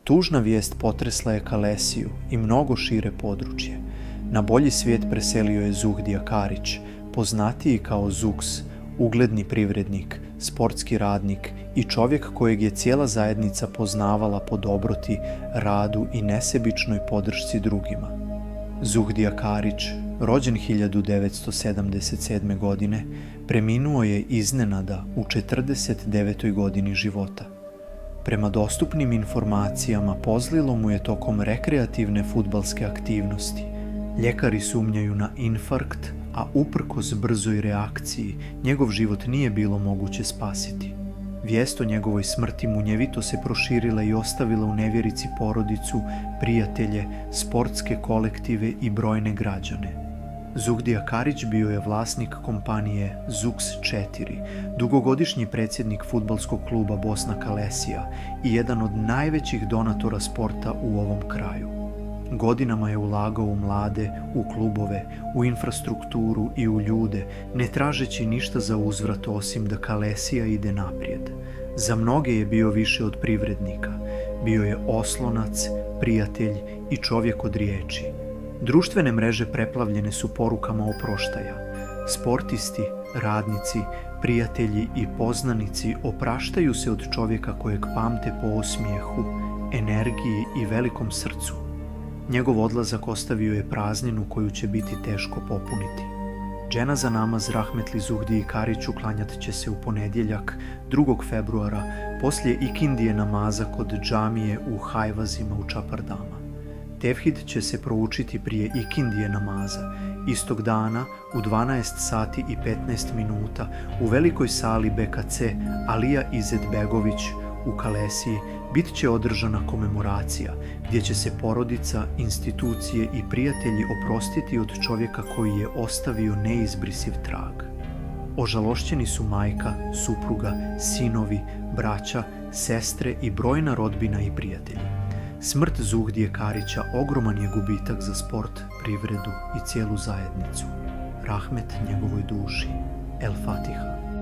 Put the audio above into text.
Tužna vijest potresla je Kalesiju i mnogo šire područje. Na bolji svijet preselio je Zuhdija Karić, poznatiji kao Zuks, ugledni privrednik, sportski radnik i čovjek kojeg je cijela zajednica poznavala po dobroti, radu i nesebičnoj podršci drugima. Zuhdija Karić, rođen 1977. godine, preminuo je iznenada u 49. godini života. Prema dostupnim informacijama pozlilo mu je tokom rekreativne fudbalske aktivnosti. Ljekari sumnjaju na infarkt, a uprkos brzoj reakciji, njegov život nije bilo moguće spasiti. Vijest o njegovoj smrti munjevito se proširila i ostavila u nevjerici porodicu, prijatelje, sportske kolektive i brojne građane. Zuhdija Karić bio je vlasnik kompanije Zuks 4, dugogodišnji predsjednik fudbalskog kluba Bosna Kalesija i jedan od najvećih donatora sporta u ovom kraju. Godinama je ulagao u mlade, u klubove, u infrastrukturu i u ljude, ne tražeći ništa za uzvrat osim da Kalesija ide naprijed. Za mnoge je bio više od privrednika. Bio je oslonac, prijatelj i čovjek od riječi. Društvene mreže preplavljene su porukama oproštaja. Sportisti, radnici, prijatelji i poznanici opraštaju se od čovjeka kojeg pamte po osmijehu, energiji i velikom srcu. Njegov odlazak ostavio je prazninu koju će biti teško popuniti. Dženaza namaz rahmetli Zuhdiji Kariću klanjat će se u ponedjeljak, 2. februara, poslije ikindije namaza kod džamije u Hajvazima u Čapardama. Tevhid će se proučiti prije ikindije namaza, istog dana u 12 sati i 15 minuta u velikoj sali BKC Alija Izetbegović u Kalesiji bit će održana komemoracija gdje će se porodica, institucije i prijatelji oprostiti od čovjeka koji je ostavio neizbrisiv trag. Ožalošćeni su majka, supruga, sinovi, braća, sestre i brojna rodbina i prijatelji. Smrt Zuhdije Karića ogroman je gubitak za sport, privredu i cijelu zajednicu. Rahmet njegovoj duši. El Fatiha.